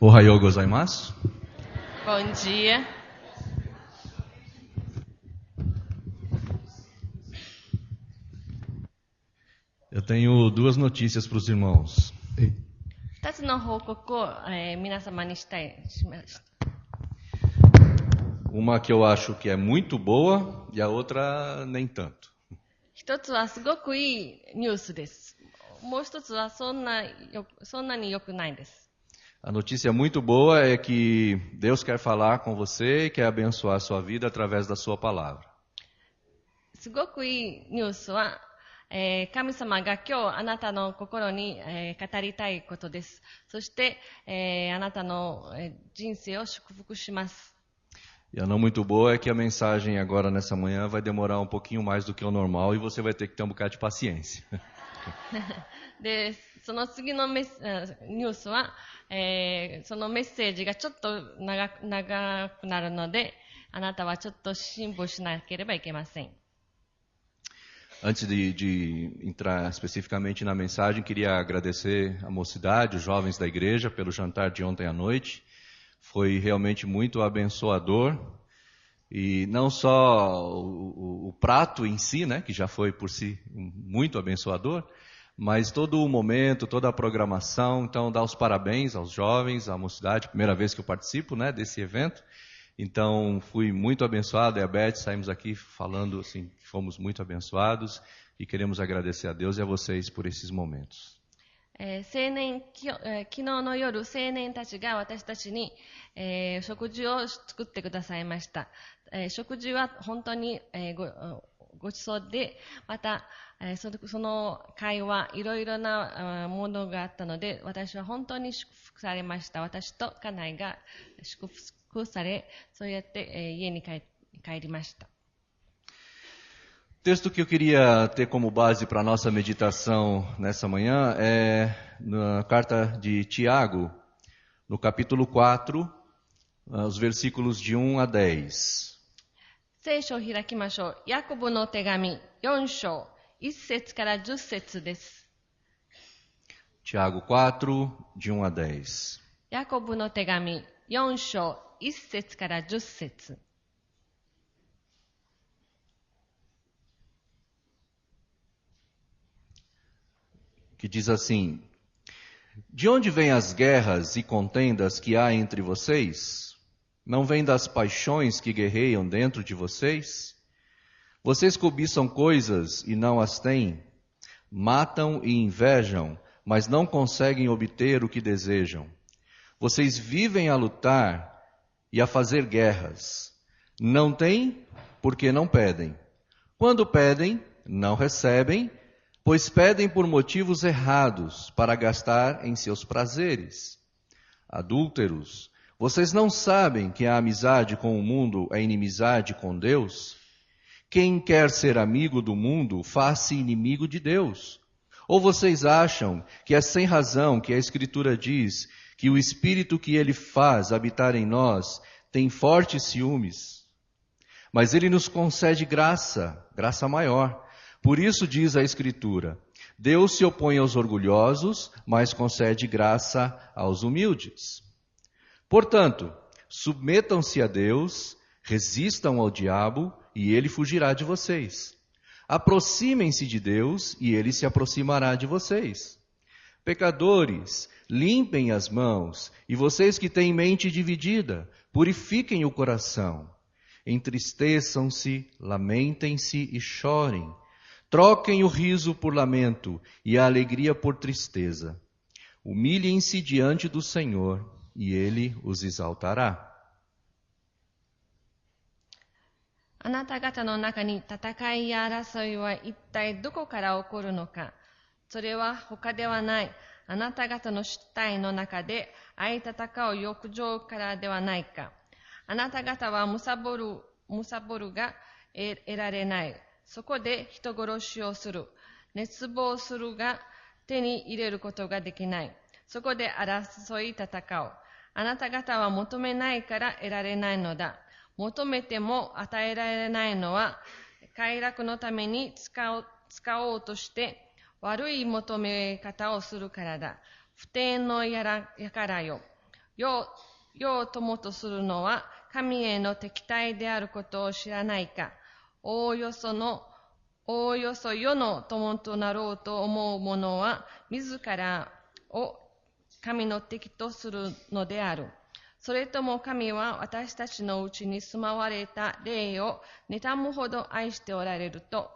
Ohayou gozaimasu. Bom dia. Eu tenho duas notícias para os irmãos. 2つの報告を、皆様にしました。 Uma que eu acho que é muito boa e a outra nem tanto. 一つはすごくいいニュースです。もう一つはそんなに良くないです。 A notícia muito boa é que Deus quer falar com você e quer abençoar a sua vida através da sua palavra. すごくいいニュースは、神様が今日あなたの心に、語りたいことです。そして、あなたの、人生を祝福します。 E a não muito boa é que a mensagem agora nessa manhã vai demorar um pouquinho mais do que o normal e você vai ter que ter um bocado de paciência. で、その次のニュースは、そのメッセージがちょっと長くなるので、あなたはちょっと辛抱しなければいけません。 Antes de entrar especificamente na mensagem, queria agradecer a mocidade, os jovens da igreja, pelo jantar de ontem à noite. Foi realmente muito abençoador. E não só o prato em si, né, que já foi por si muito abençoador, mas todo o momento, toda a programação. Então, dar os parabéns aos jovens, à mocidade, primeira vez que eu participo, né, desse evento. Então, fui muito abençoado, e a Beth, saímos aqui falando assim, que fomos muito abençoados e queremos agradecer a Deus e a vocês por esses momentos. 昨日の夜、青年たちが私たちに、食事を作ってくださいました。食事は本当に、ごちそうで、また、その会話、いろいろなものがあったので、私は本当に祝福されました。私と家内が祝福され、そうやって、家に帰りました。 O texto que eu queria ter como base para a nossa meditação nessa manhã é na carta de Tiago, no capítulo 4, os versículos de 1 a 10. 聖書を開きましょう。ヤコブの手紙4章1節から10節です。 Tiago 4, de 1 a 10. ヤコブの手紙4章1節から10節。 Que diz assim: De onde vêm as guerras e contendas que há entre vocês? Não vêm das paixões que guerreiam dentro de vocês? Vocês cobiçam coisas e não as têm, matam e invejam, mas não conseguem obter o que desejam. Vocês vivem a lutar e a fazer guerras. Não têm porque não pedem. Quando pedem, não recebem, pois pedem por motivos errados para gastar em seus prazeres. Adúlteros, vocês não sabem que a amizade com o mundo é inimizade com Deus? Quem quer ser amigo do mundo, faz-se inimigo de Deus. Ou vocês acham que é sem razão que a Escritura diz que o Espírito que Ele faz habitar em nós tem fortes ciúmes? Mas Ele nos concede graça maior. Por isso diz a Escritura, Deus se opõe aos orgulhosos, mas concede graça aos humildes. Portanto, submetam-se a Deus, resistam ao diabo e ele fugirá de vocês. Aproximem-se de Deus e ele se aproximará de vocês. Pecadores, limpem as mãos, e vocês que têm mente dividida, purifiquem o coração. Entristeçam-se, lamentem-se e chorem. Troquem o riso por lamento e a alegria por tristeza. Humilhem-se diante do Senhor e Ele os exaltará. あなた方の中に戦いや争いは一体どこから起こるのか。それは他ではない。あなた方の主体の中で相戦う欲情からではないか。あなた方は貪るが得られない。そこで人殺しをする。熱望するが手に入れることができない。そこで争い戦う。あなた方は求めないから得られないのだ。求めても与えられないのは、快楽のために使おうとして悪い求め方をするからだ。不定のやからよ。世を友とするのは神への敵対であることを知らないか。おおよそ世の友となろうと思う者は自らを神の敵とするのである。それとも神は私たちのうちに住まわれた霊を妬むほど愛しておられると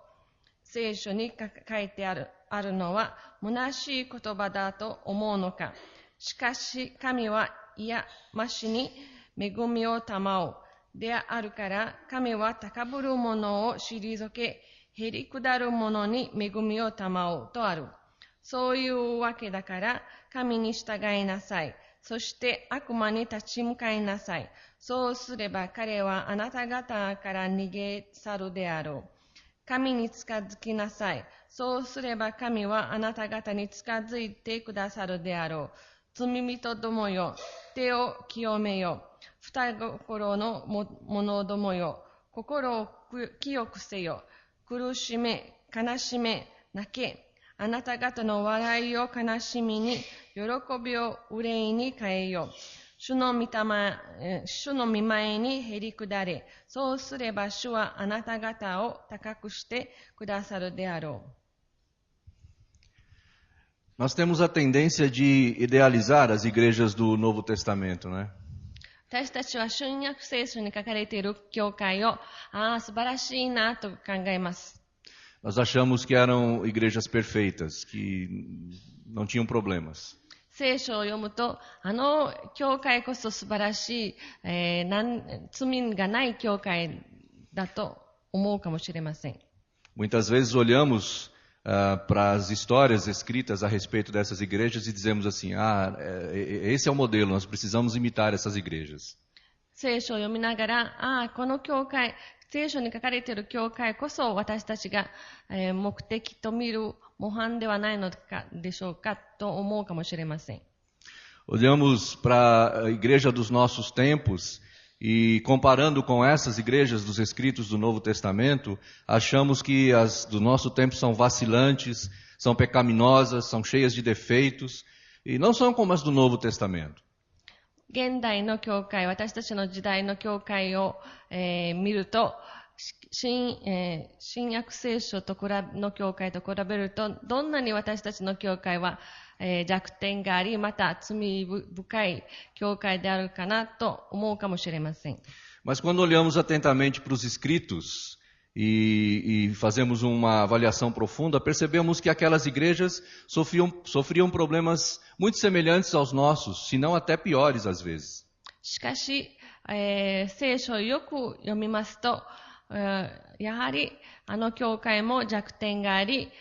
聖書に書いてあるのは虚しい言葉だと思うのか。しかし神は癒ましに恵みを賜うであるから、神は高ぶる者を退け、へり下る者に恵みを賜うとある。そういうわけだから、神に従いなさい。そして悪魔に立ち向かいなさい。そうすれば彼はあなた方から逃げ去るであろう。神に近づきなさい。そうすれば神はあなた方に近づいてくださるであろう。罪人どもよ、手を清めよ。二心の者どもよ、心を清くせよ。苦しめ、悲しめ、泣け。あなた方の笑いを悲しみに、喜びを憂いに変えよ。主の御前にへり下れ。そうすれば主はあなた方を高くしてくださるであろう。Nós temos a tendência de idealizar as igrejas do Novo Testamento, né? 私たちは新約聖書に書かれている教会を、素晴らしいなと考えます。Nós achamos que eram igrejas perfeitas, que não tinham problemas. 聖書を読むと、教会こそ素晴らしい、罪がない教会だと思うかもしれません。Muitas vezes olhamos para as histórias escritas a respeito dessas igrejas e dizemos assim, esse é o modelo, nós precisamos imitar essas igrejas. 聖書を読みながら、この教会、聖書に書かれている教会こそ私たちが、目的と見る模範ではないのでしょうかと思うかもしれません。Olhamos para a igreja dos nossos tempos e comparando com essas igrejas dos escritos do Novo Testamento, achamos que as do nosso tempo são vacilantes, são pecaminosas, são cheias de defeitos e não são como as do Novo Testamento. 現代の教会、私たちの時代の教会を、見ると、新約聖書の教会と比べると、どんなに私たちの教会は、弱点があり、また罪深い教会であるかなと思うかもしれません。Mas quando olhamos atentamente para os escritos e fazemos uma avaliação profunda, percebemos que aquelas igrejas sofriam problemas muito semelhantes aos nossos, se não até piores às vezes. しかし、聖書をよく読みますと、やはり教会も弱点があり、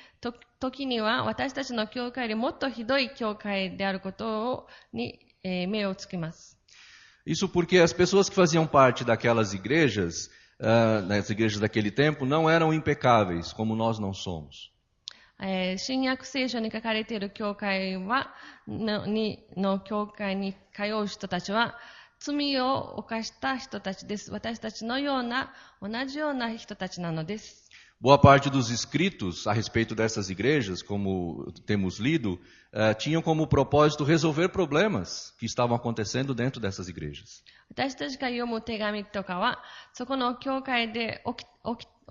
時には私たちの教会よりもっとひどい教会であることに、目をつけます。Isso porque as pessoas que faziam parte daquelas igrejas, nas igrejas daquele tempo, não eram impecáveis, como nós não somos. 新約聖書に書かれている教会の教会に通う人たちは罪を犯した人たちです。私たちのような、同じような人たちなのです。Boa parte dos escritos a respeito dessas igrejas, como temos lido, tinham como propósito resolver problemas que estavam acontecendo dentro dessas igrejas. 私たちが読む手紙とかは、そこの教会で起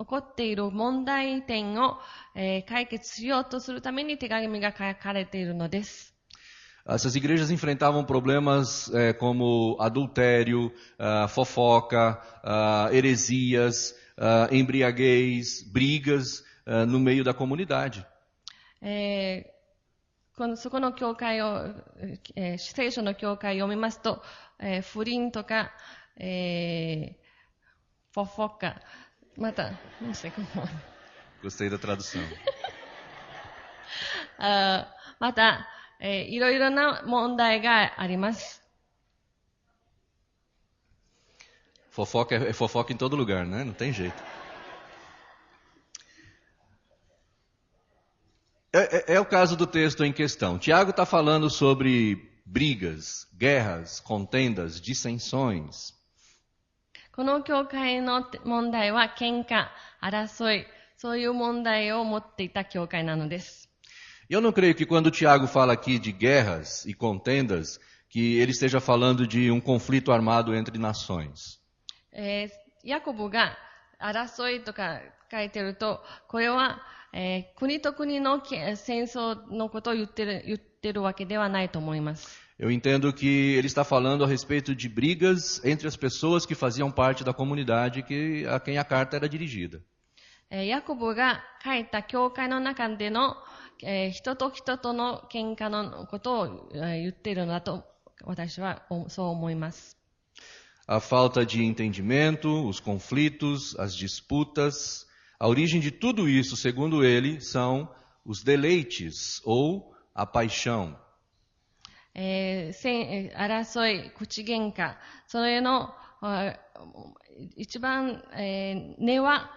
こっている問題点を、解決しようとするために手紙が書かれているのです。Essas igrejas enfrentavam problemas como adultério, fofoca, heresias, embriaguez, brigas no meio da comunidade. そこの教会を、聖書の教会を読みますと、不倫とか、フォフォカ、また、Gostei da tradução. また、いろいろな問題があります。Fofoca é fofoca em todo lugar, né? Não tem jeito. É o caso do texto em questão. Tiago está falando sobre brigas, guerras, contendas, dissensões. この教会の問題は喧嘩、争い、そういう問題を持っていた教会なのです。Eu não creio que quando Tiago fala aqui de guerras e contendas, que ele esteja falando de um conflito armado entre nações. ヤコブが争いとか書いてると、これは、国と国の戦争のことを言ってるわけではないと思います。Eu entendo que ele está falando a respeito de brigas entre as pessoas que faziam parte da comunidade a quem a carta era dirigida. ヤコブが書いた教会の中での、人と人との喧嘩のことを言っているのだと私はそう思います。A falta de entendimento, os conflitos, as disputas, a origem de tudo isso, segundo ele, são os deleites ou a paixão. 争い、口喧嘩、それの一番、根は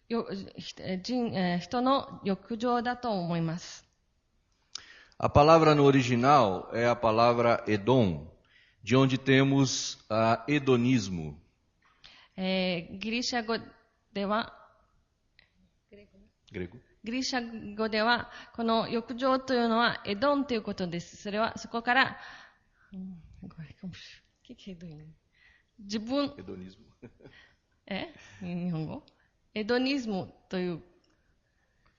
人の欲情だと思います。A palavra no original é a palavra Edom, de onde temos hedonismo. ギリシャ語では、ギリシャ語では、この欲情というのはエドンということです。それはそこから、自分、日本語エドニズムというこ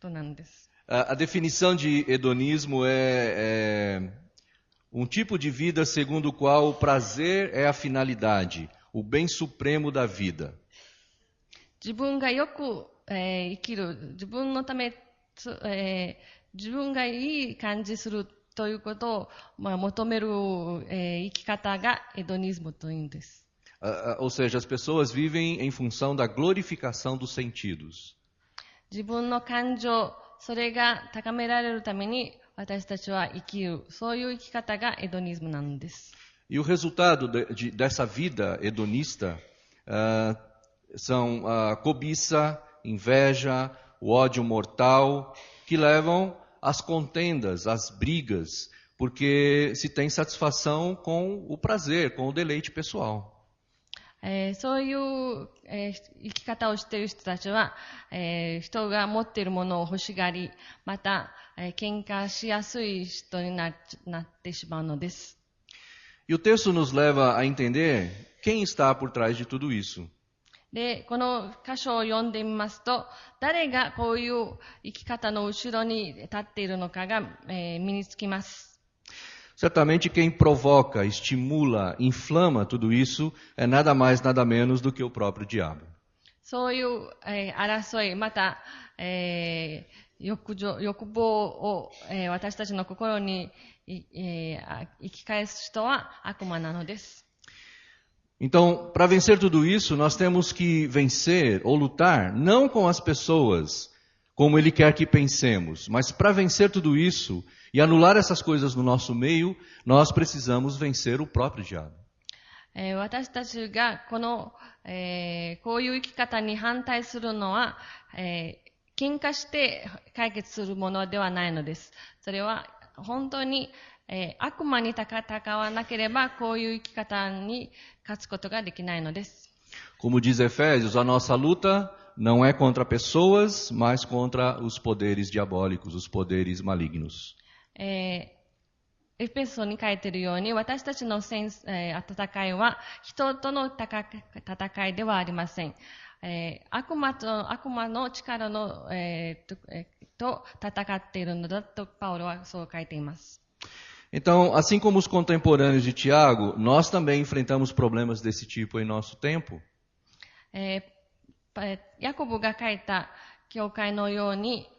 となんです。A definição de hedonismo é tipo de vida segundo o qual o prazer é a finalidade, o bem supremo da vida. 自分がよく、生きる、自分のため、自分がいい感じするということを、求める、生き方がエドニズムというんです。Ou seja, as pessoas vivem em função da glorificação dos sentidos. 自分の感情、それが高められるために私たちは生きる。そういう生き方がエドニズムなんです。E o resultado dessa vida hedonista são a cobiça, inveja, o ódio mortal, que levam às contendas, às brigas, porque se tem satisfação com o prazer, com o deleite pessoal. そういう、生き方をしている人たちは、人が持っているものを欲しがり、また、喧嘩しやすい人になってしまうのです。E o texto nos leva a entender quem está por trás de tudo isso. で、この箇所を読んでみますと、誰がこういう生き方の後ろに立っているのかが、身につきます。Certamente quem provoca, estimula, inflama tudo isso é nada mais, nada menos do que o próprio diabo. そういう、争い、また、欲望を、私たちの心に、生き返す人は悪魔なのです。Então, para vencer tudo isso, nós temos que vencer ou lutar não com as pessoas como ele quer que pensemos, mas para vencer tudo isso e anular essas coisas no nosso meio, nós precisamos vencer o próprio diabo. 私たちがこの、こういう生き方に反対するのは、喧嘩して解決するものではないのです。それは本当に、悪魔に戦わなければこういう生き方に勝つことができないのです。Como diz Efésios, a nossa luta não é contra pessoas, mas contra os poderes diabólicos, os poderes malignos. エペソに書いているように、私たちの戦いは人との戦いではありません。悪魔の力の、と戦っているのだとパウロはそう書いています。Então, assim como os contemporâneos de Tiago, nós também enfrentamos problemas desse tipo em nosso tempo. ヤコブが書いた教会のように、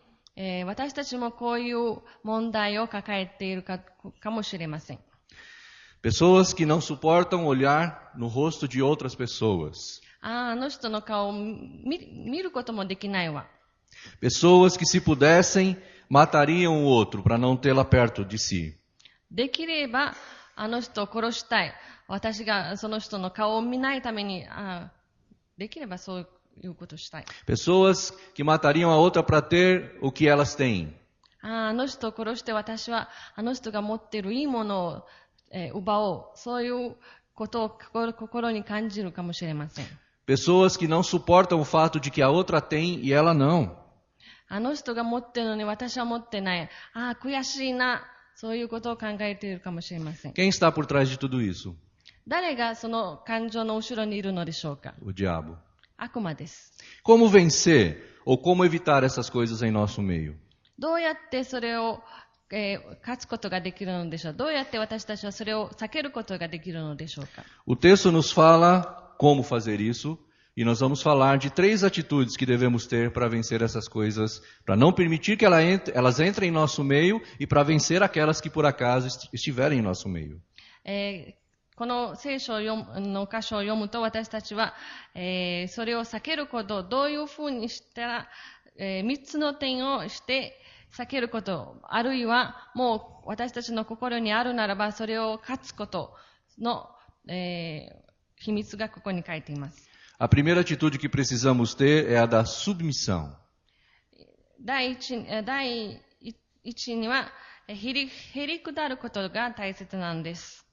私たちもこういう問題を抱えているかもしれません。Pessoas que não suportam olhar no rosto de outras pessoas. あの人の顔を見ることもできないわ。Pessoas que, se pudessem, matariam o outro para não tê-la perto de si. できればあの人を殺したい。私がその人の顔を見ないために、できればそういうことをしたい。Pessoas que matariam a outra para ter o que elas têm. あの人を殺して私はあの人が持っているいいものを、奪おう。そういうことを心に感じるかもしれません。Pessoas que não suportam o fato de que a outra tem e ela não. あの人が持っているのに私は持ってない。悔しいな。そういうことを考えているかもしれません。 Quem está por trás de tudo isso? 誰がその感情の後ろにいるのでしょうか。 O diabo. 悪魔です。 Como vencer ou como evitar essas coisas em nosso meio? どうやってそれを、勝つことができるのでしょう。どうやって私たちはそれを避けることができるのでしょうか。 O texto nos fala como fazer isso, e nós vamos falar de 3 atitudes que devemos ter para vencer essas coisas, para não permitir que elas entrem em nosso meio e para vencer aquelas que por acaso estiverem em nosso meio. この聖書の箇所を読むと私たちは、それを避けること、どういうふうにしたら、3つの点をして避けること、あるいはもう私たちの心にあるならばそれを勝つことの、秘密がここに書いています。 A primeira atitude que precisamos ter é a da submissão. 第一にはへり下ることが大切なんです。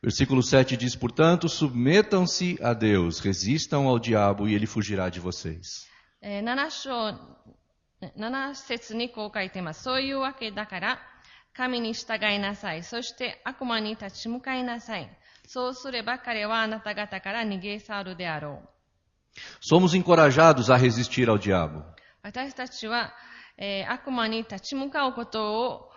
Versículo 7 diz, portanto, submetam-se a Deus, resistam ao diabo e ele fugirá de vocês. 7節にこう書いています。そういうわけだから、神に従いなさい。そして悪魔に立ち向かいなさい。そうすれば彼はあなた方から逃げ去るであろう。 Somos encorajados a resistir ao diabo. 私たちは、悪魔に立ち向かうことを、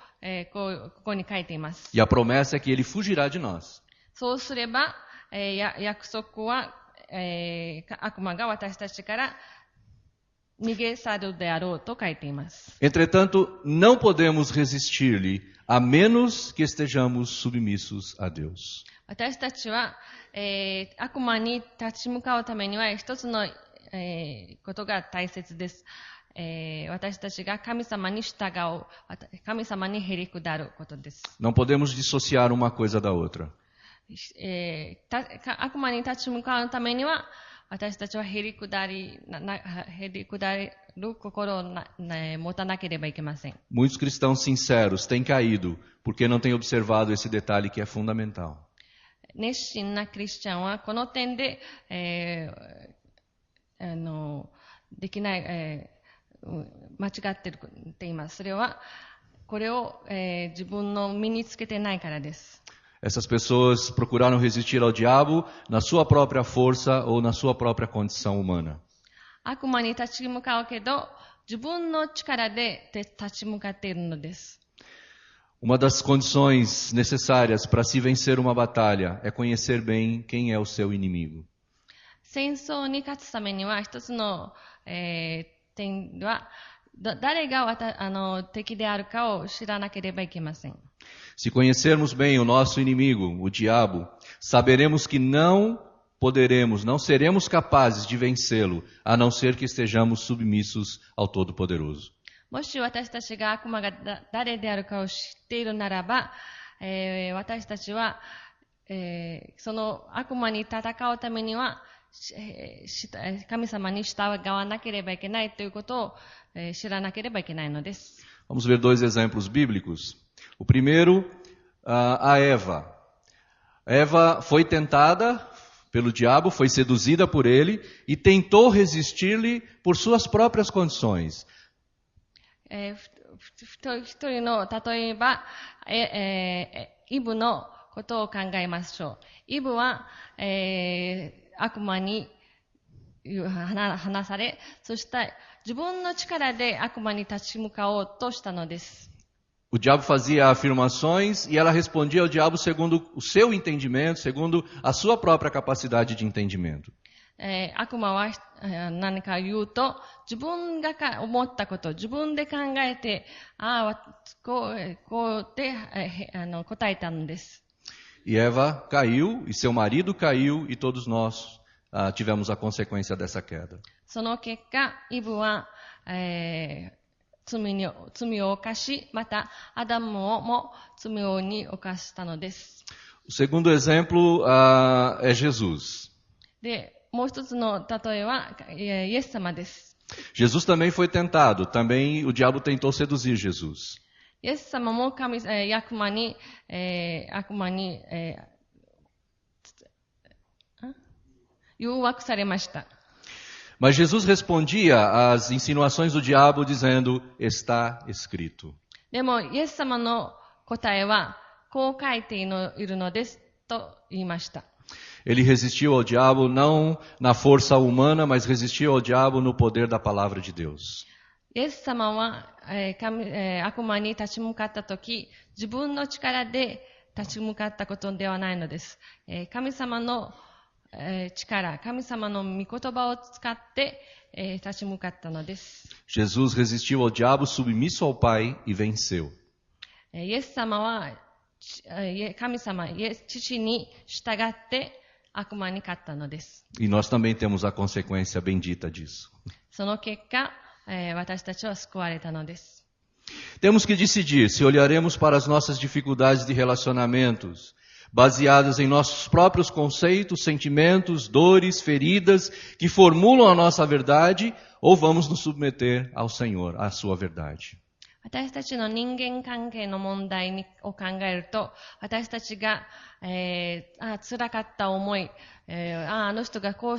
ここに書いています。 E a promessa é que ele fugirá de nós. そうすれば、約束は、悪魔が私たちから逃げ去るであろうと書いています。 Entretanto, não podemos resistir-lhe a menos que estejamos submissos a Deus. 私たちは、悪魔に立ち向かうためには一つの、ことが大切です。私たちが神様に従う、神様にへり下ることです。 Não podemos dissociar uma coisa da outra. 悪魔に立ち向かうためには私たちはへり下る心を持たなければいけません。 Muitos cristãos sinceros têm caído porque não têm observado esse detalhe que é fundamental. 熱心なクリスチャンはこの点で、できない、間違っています。それはこれを、自分の身につけてないからです。 Essas pessoas procuraram resistir ao diabo na sua própria força ou na sua própria condição humana. 悪魔に立ち向かうけど自分の力で立ち向かっているのです。 Uma das condições necessárias para se vencer uma batalha é conhecer bem quem é o seu inimigo. 戦争に勝つためには一つの、点は誰が敵であるかを知らなければいけません。 Se conhecermos bem o nosso inimigo, o diabo, saberemos que não seremos capazes de vencê-lo, a não ser que estejamos submissos ao Todo-Poderoso. もし私たちが悪魔が誰であるかを知っているならば、私たちは、その悪魔に戦うためには、神様に従わなければいけないということを、知らなければいけないのです。 Vamos ver 2 exemplos bíblicos. O primeiro, a Eva. Eva foi tentada pelo diabo, foi seduzida por ele e tentou resistir-lhe por suas próprias condições. 一人の例えば、イブのことを考えましょう。イブは、悪魔に離され、そして自分の力で悪魔に立ち向かおうとしたのです。 O diabo fazia afirmações e ela respondia ao diabo segundo o seu entendimento, segundo a sua própria capacidade de entendimento. 悪魔は何か言うと、自分が思ったこと、自分で考えて、こうで答えたのです。 E Eva caiu, e seu marido caiu, e todos nós tivemos a consequência dessa queda. その結果、イブは、罪を犯し、またアダムも罪に犯したのです。 O segundo exemplo é Jesus. で、もう一つの例えはイエス様です。 Jesus também foi tentado, também o diabo tentou seduzir Jesus. イエス様も悪魔に、誘惑されました。 Mas Jesus respondia às insinuações do diabo dizendo, está escrito. でもイエス様の答えはこう書いているのですと言いました。Ele resistiu ao diabo não na força humana, mas resistiu ao diabo no poder da palavra de Deus. イエス様は、悪魔に立ち向かったとき、自分の力で立ち向かったことではないのです。神様の、力、神様の御言葉を使って、立ち向かったのです。Jesus resistiu ao diabo submisso ao Pai e venceu. イエス様は、神様、父に従って悪魔に勝ったのです。E nós também temos a consequência bendita disso. その結果、私たちは救われたのです。Temos que decidir se olharemos para as nossas dificuldades de relacionamentos, baseadas em nossos próprios conceitos, sentimentos, dores, feridas, que formulam a nossa verdade, ou vamos nos submeter ao Senhor, à sua verdade. 私たちの人間関係の問題を考えると、私たちが、辛かった思い、あの人がこう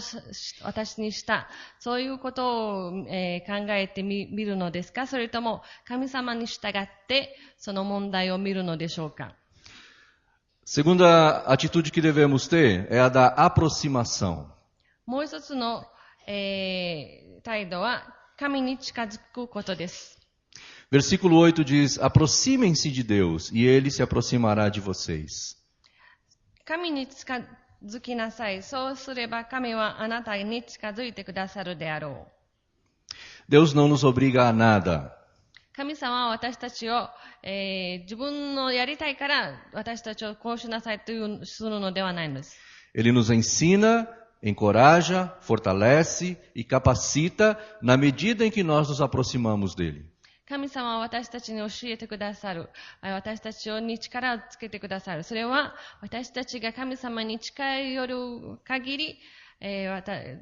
私にした、そういうことを、考えてみるのですか？それとも神様に従ってその問題を見るのでしょうか？ Segunda atitude que devemos ter é a da aproximação. もう一つの、態度は神に近づくことです。Versículo 8 diz: aproximem-se de Deus e Ele se aproximará de vocês. 神に近づきなさい。そうすれば神はあなたに近づいてくださるであろう。Deus não nos obriga a nada. 神様は私たちを、自分のやりたいから私たちをこうしなさいというするのではないのです。Ele nos ensina, encoraja, fortalece e capacita na medida em que nós nos aproximamos dele. 神様は私たちに教えてくださる。私たちに力をつけてくださる。それは私たちが神様に近寄る限り、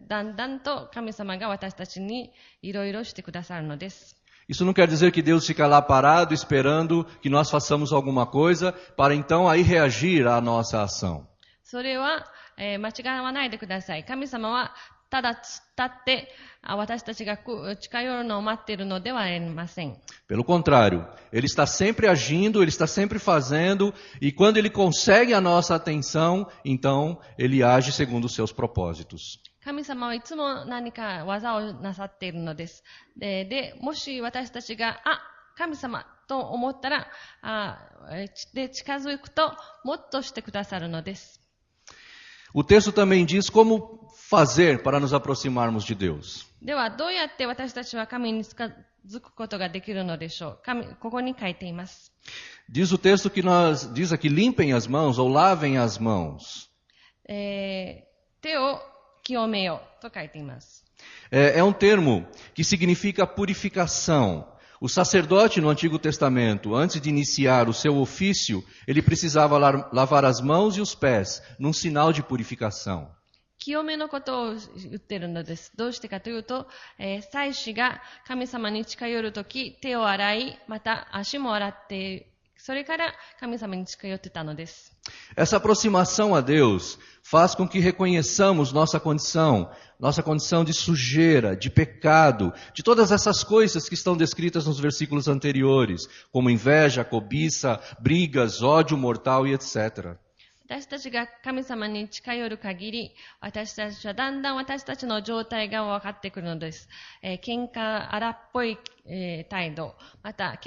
だんだんと神様が私たちにいろいろしてくださるのです。Isso não quer dizer que Deus fica lá parado esperando que nós façamos alguma coisa para então aí reagir à nossa ação. それは、間違わないでください。神様はただ立って私たちが近寄るのを待っているのではありません。Pelo contrário, Ele está sempre agindo, Ele está sempre fazendo, e quando Ele consegue a nossa atenção, então Ele age segundo os seus propósitos. 神様はいつも何か技をなさっているのです。で、もし私たちが、神様と思ったら、近づくともっとしてくださるのです。O texto também diz como fazer para nos aproximarmos de Deus. では、どうやって私たちは神に近づくことができるのでしょう。ここに書いています。Diz o texto que diz aqui, limpem as mãos ou lavem as mãos. 手を清めよと書いています。É um termo que significa purificação. O sacerdote no Antigo Testamento, antes de iniciar o seu ofício, ele precisava lavar as mãos e os pés, num sinal de purificação. 清めのことを言っているのです。どうしてかというと、祭司が神様に近寄るとき、手を洗い、また足も洗って、それから神様に近寄ってたのです。Essa aproximação a Deus faz com que reconheçamos nossa condição de sujeira, de pecado, de todas essas coisas que estão descritas nos versículos anteriores, como inveja, cobiça, brigas, ódio mortal e etc. 私たちが神様に近寄る限り、私たちはだんだん私たちの状態が分かってくるのです。喧嘩荒っぽい、態度、また、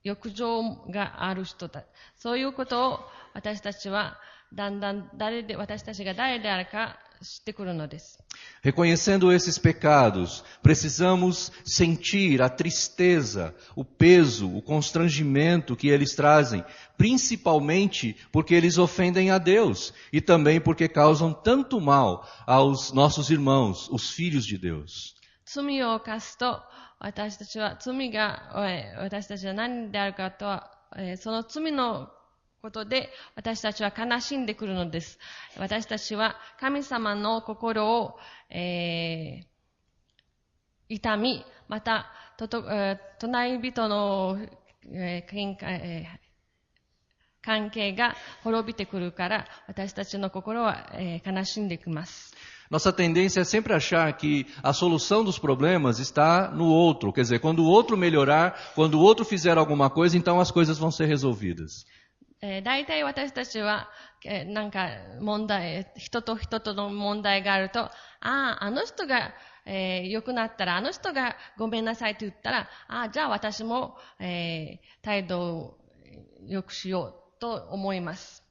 欲情がある人だ。そういうことを私たちはだんだん私たちが誰であるか知ってくるのです。Reconhecendo esses pecados, precisamos sentir a tristeza, o peso, o constrangimento que eles trazem, principalmente porque eles ofendem a Deus e também porque causam tanto mal aos nossos irmãos, os filhos de Deus. 罪を犯すと私たちは何であるかとは、その罪のことで私たちは悲しんでくるのです。私たちは神様の心を、痛み、また隣人の、関係が滅びてくるから私たちの心は、悲しんできます。Nossa tendência é sempre achar que a solução dos problemas está no outro. Quer dizer, quando o outro melhorar, quando o outro fizer alguma coisa, então as coisas vão ser resolvidas. 大体私たちは、なんか人と人との問題があると、あの人が、良くなったら、あの人がごめんなさいと言ったら、じゃあ私も、態度を良くしようと思います。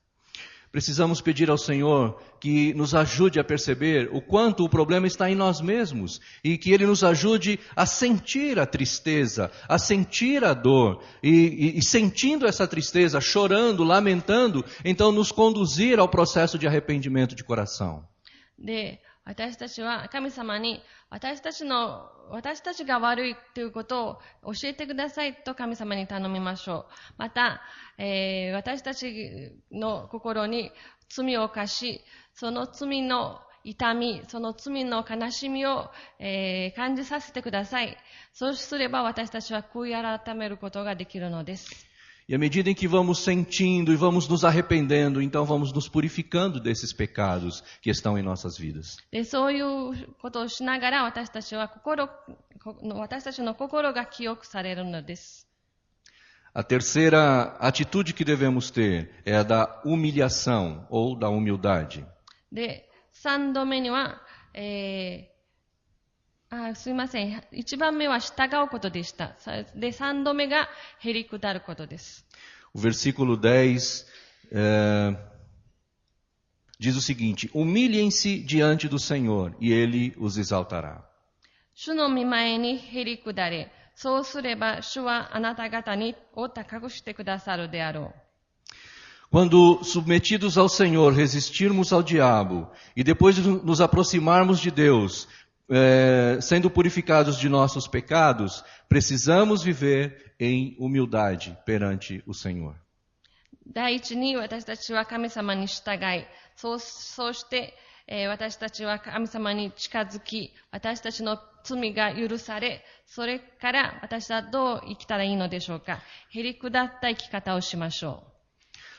Precisamos pedir ao Senhor que nos ajude a perceber o quanto o problema está em nós mesmos e que Ele nos ajude a sentir a tristeza, a sentir a dor e sentindo essa tristeza, chorando, lamentando, então nos conduzir ao processo de arrependimento de coração. で、私たちは神様に私たちが悪いということを教えてくださいと神様に頼みましょう。また、私たちの心に罪を犯し、その罪の痛み、その罪の悲しみを、感じさせてください。そうすれば私たちは悔い改めることができるのです。E à medida em que vamos sentindo e vamos nos arrependendo, então vamos nos purificando desses pecados que estão em nossas vidas. で、そういうことをしながら私たちの心が清くされるのです。A terceira atitude que devemos ter é a da humilhação ou da humildade. で、3度目には、すいません。1番目は従うことでした。で、3度目がへりくだることです。O versículo 10 diz o seguinte: humilhem-se diante do Senhor e Ele os exaltará. 主の御前にへりくだれ、そうすれば主はあなた方を高くしてくださるであろう。Quando submetidos ao Senhor resistirmos ao diabo e depois de nos aproximarmos de Deus, sendo purificados de nossos pecados, precisamos viver em humildade perante o Senhor. 第一に私たちは神様に従い、そうして、私たちは神様に近づき、私たちの罪が許され、それから私はどう生きたらいいのでしょうか。へりくだった生き方をしましょ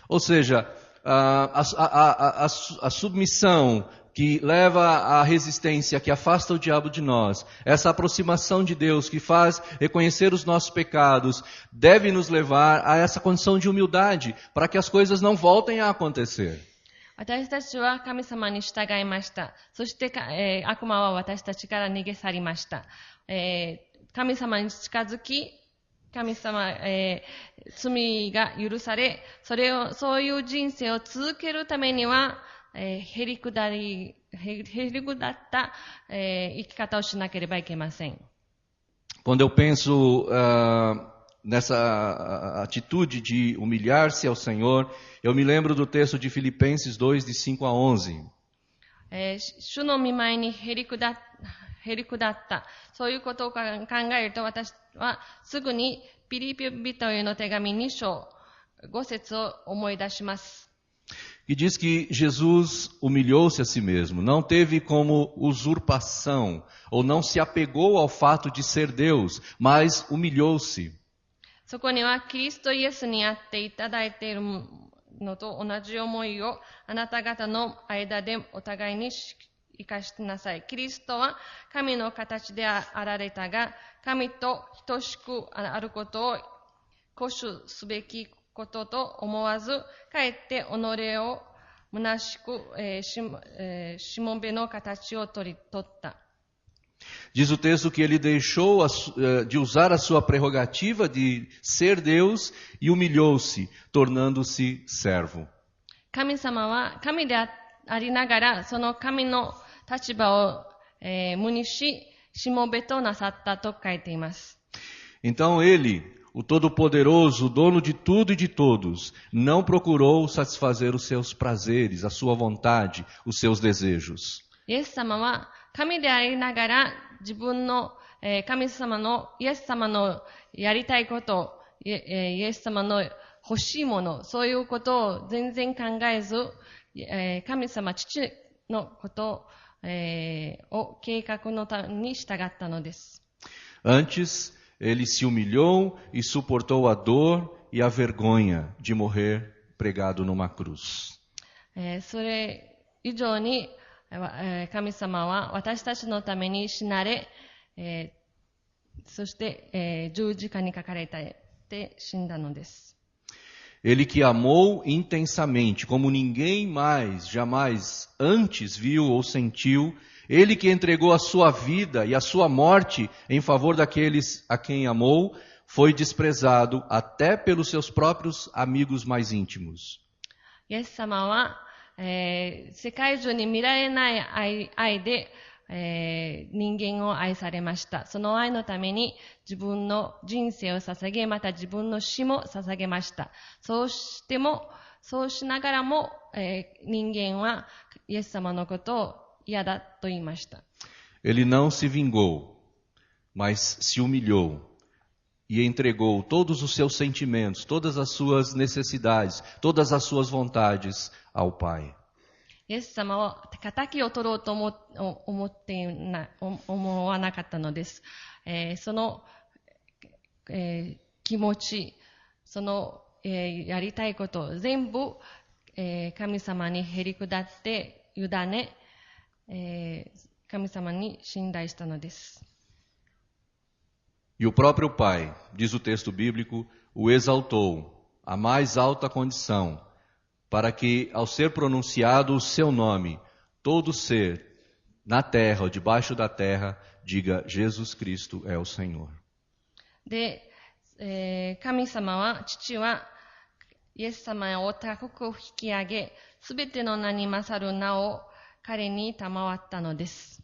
う。Ou seja, a submissão que leva à resistência, que afasta o diabo de nós, essa aproximação de Deus que faz reconhecer os nossos pecados, deve nos levar a essa condição de humildade, para que as coisas não voltem a acontecer. 私たちは神様に従いました。そして、悪魔は私たちから逃げ去りました。神様に近づき、神様、罪が許され、そういう人生を続けるためには、へりくだった、生き方をしなければいけません。Quando eu penso nessa atitude de humilhar-se ao Senhor, eu me lembro do texto de Filipenses 2, de 5 a 11. 主の御前にへりくだった。そういうことを考えると、私はすぐにピリピ人への手紙2章5節を思い出します。Que diz que Jesus humilhou-se a si mesmo, não teve como usurpação, ou não se apegou ao fato de ser Deus, mas humilhou-se. そこにはキリストイエスにあっていただいているのと同じ思いをあなた方の間でお互いに生かしなさい。キリストは神の形であられたが、神と等しくあることを固守すべきことと思わず、かえって己を虚しく、しもべの形を取った。Diz o texto que ele deixou de usar a sua prerrogativa de ser Deus e humilhou-se, tornando-se servo. 神様は神でありながら、その神の立場を、無にし、しもべとなさったと書いています。Então ele, o Todo-Poderoso, o dono de tudo e de todos, não procurou satisfazer os seus prazeres, a sua vontade, os seus desejos. イエス様は神でありながら自分の、神様のイエス様のやりたいこと、イエス様の欲しいもの、そういうことを全然考えず、神様父のことを計画のために従ったのです。Antes, ele se humilhou e suportou a dor e a vergonha de morrer pregado numa cruz. それ以上に神様は私たちのために死なれ、そして、十字架にかかれて死んだのです。Ele que amou intensamente, como ninguém mais, jamais antes viu ou sentiu, ele que entregou a sua vida e a sua morte em favor daqueles a quem amou, foi desprezado até pelos seus próprios amigos mais íntimos. イエス様は、世界中に見られない愛で、人間を愛されました。その愛のために自分の人生を捧げ、また自分の死も捧げました。そうしながらも、人間はイエス様のことを嫌だと言いました。Ele não se vingou, mas se humilhou e entregou todos os seus sentimentos, todas as suas necessidades, todas as suas vontades ao Pai. イエス様は仇を取ろうと思わなかったのです。その、気持ち、その、やりたいことを全部、神様にへり下って委ね、神様に信頼したのです。E o próprio Pai, diz o texto bíblico, o exaltou à mais alta condição, para que, ao ser pronunciado o seu nome, todo ser na terra ou debaixo da terra diga: Jesus Cristo é o Senhor. で、神様は、父は、イエス様を高く引き上げ、すべての名に勝る名を彼に賜ったのです。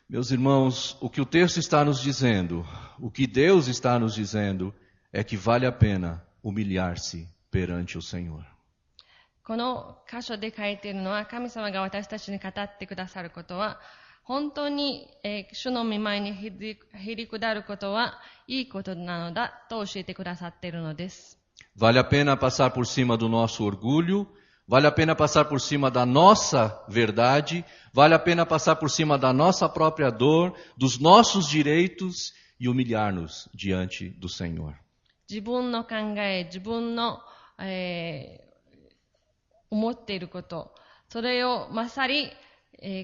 Meus irmãos, o que o texto está nos dizendo, o que Deus está nos dizendo, é que vale a pena humilhar-se perante o Senhor. この箇所で書いているのは、神様が私たちに語ってくださることは、本当に、主の御前にへり下ることはいいことなのだと教えてくださっているのです。Vale a pena passar por cima do nosso orgulho, vale a pena passar por cima da nossa verdade, vale a pena passar por cima da nossa própria dor, dos nossos direitos e humilhar-nos diante do Senhor. 自分の考え、自分の、思っていること、それを勝り、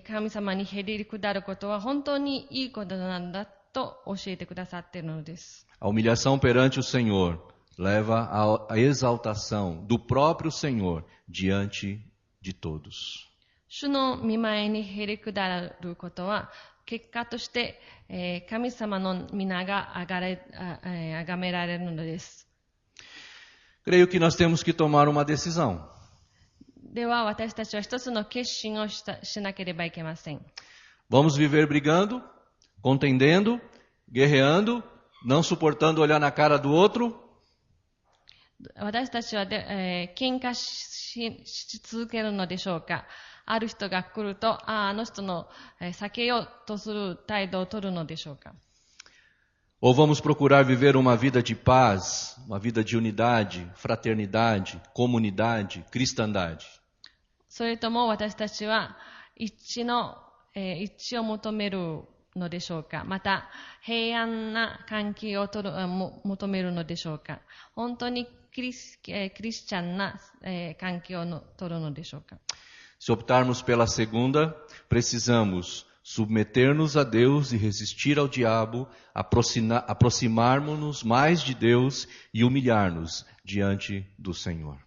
神様にへり下ることは本当にいいことなんだと教えてくださっているのです。A humilhação perante o Senhor leva à exaltação do próprio Senhor diante de todos. 主の御前にへり下ることは、結果として、神様の皆が崇められるのです。Creio que nós temos que tomar uma decisão. では私たちは一つの決心をしなければいけません。Vamos viver brigando, contendendo, guerreando, não suportando olhar na cara do outro? 私たちは喧嘩し続けるのでしょうか。ある人が来ると、あの人の避けようとする態度を取るのでしょうか。Ou vamos procurar viver uma vida de paz, uma vida de unidade, fraternidade, comunidade, cristandade? それとも私たちは一致を求めるのでしょうか。また平安な関係を求めるのでしょうか。本当にクリスチャンな関係を取るのでしょうか。Se optarmos pela segunda, precisamos submeter-nos a Deus e resistir ao diabo, aproximarmos-nos mais de Deus e humilhar-nos diante do Senhor.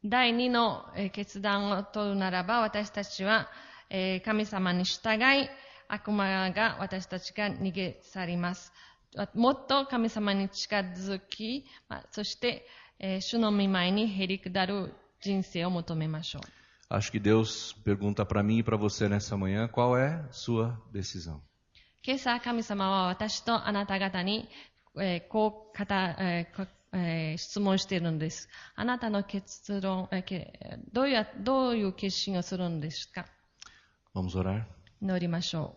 第二の決断を取るならば、私たちは神様に従い、悪魔が私たちが逃げ去ります。もっと神様に近づき、そして主の御前にへり下る人生を求めましょう。Acho que Deus pergunta para mim e para você nessa manhã qual é sua decisão. 今朝神様は私とあなた方にこう質問しているのです。あなたの結論、どういう決心をするのですか？ Vamos orar? 祈りましょ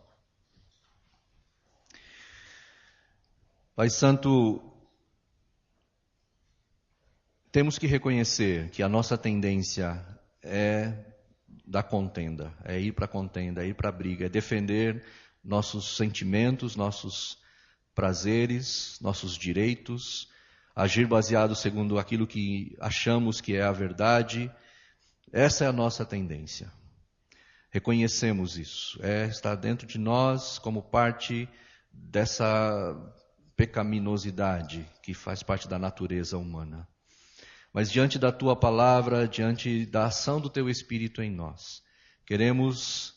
う。Pai Santo, temos que reconhecer que a nossa tendência é da contenda, é ir para a contenda, é ir para a briga, é defender nossos sentimentos, nossos prazeres, nossos direitos, agir baseado segundo aquilo que achamos que é a verdade. Essa é a nossa tendência. Reconhecemos isso. Está dentro de nós como parte dessa pecaminosidade que faz parte da natureza humana. Mas diante da Tua palavra, diante da ação do Teu Espírito em nós, queremos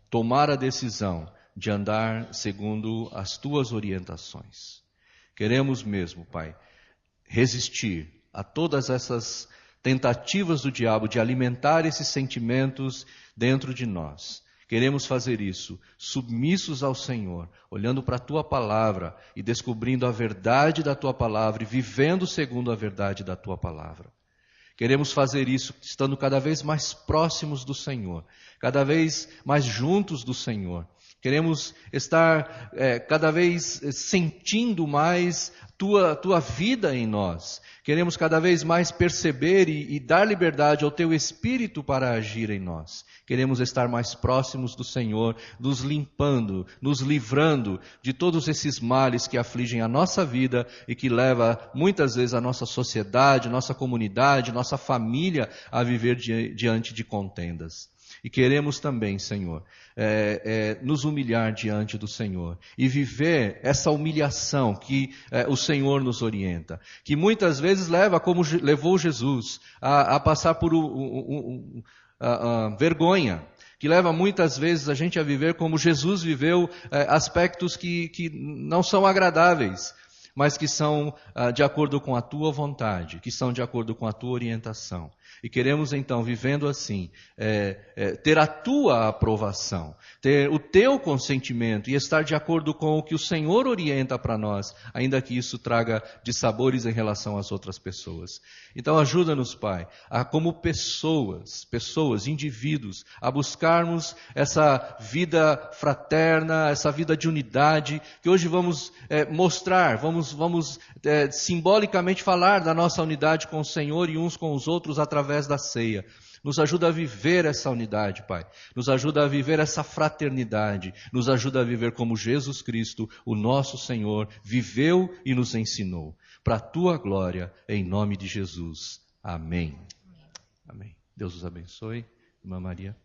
tomar a decisão de andar segundo as Tuas orientações. Queremos mesmo, Pai, resistir a todas essas tentativas do diabo de alimentar esses sentimentos dentro de nós. Queremos fazer isso submissos ao Senhor, olhando para a Tua palavra e descobrindo a verdade da Tua palavra e vivendo segundo a verdade da Tua palavra. Queremos fazer isso estando cada vez mais próximos do Senhor, cada vez mais juntos do Senhor. Queremos estar cada vez sentindo mais tua vida em nós. Queremos cada vez mais perceber e dar liberdade ao Teu Espírito para agir em nós. Queremos estar mais próximos do Senhor, nos limpando, nos livrando de todos esses males que afligem a nossa vida e que leva muitas vezes a nossa sociedade, nossa comunidade, nossa família a viver diante de contendas. E queremos também, Senhor, nos humilhar diante do Senhor e viver essa humilhação que o Senhor nos orienta, que muitas vezes leva, como levou Jesus, a passar por vergonha, que leva muitas vezes a gente a viver como Jesus viveu, aspectos que não são agradáveis, mas que são de acordo com a Tua vontade, que são de acordo com a Tua orientação. E queremos então, vivendo assim, ter a Tua aprovação, ter o Teu consentimento e estar de acordo com o que o Senhor orienta para nós, ainda que isso traga dissabores em relação às outras pessoas. Então ajuda-nos, Pai, a como pessoas, indivíduos, a buscarmos essa vida fraterna, essa vida de unidade, que hoje vamos mostrar, vamos simbolicamente falar da nossa unidade com o Senhor e uns com os outros através da ceia. Nos ajuda a viver essa unidade, Pai. Nos ajuda a viver essa fraternidade. Nos ajuda a viver como Jesus Cristo, o nosso Senhor, viveu e nos ensinou. Para a Tua glória, em nome de Jesus. Amém. Amém. Deus os abençoe. Irmã Maria.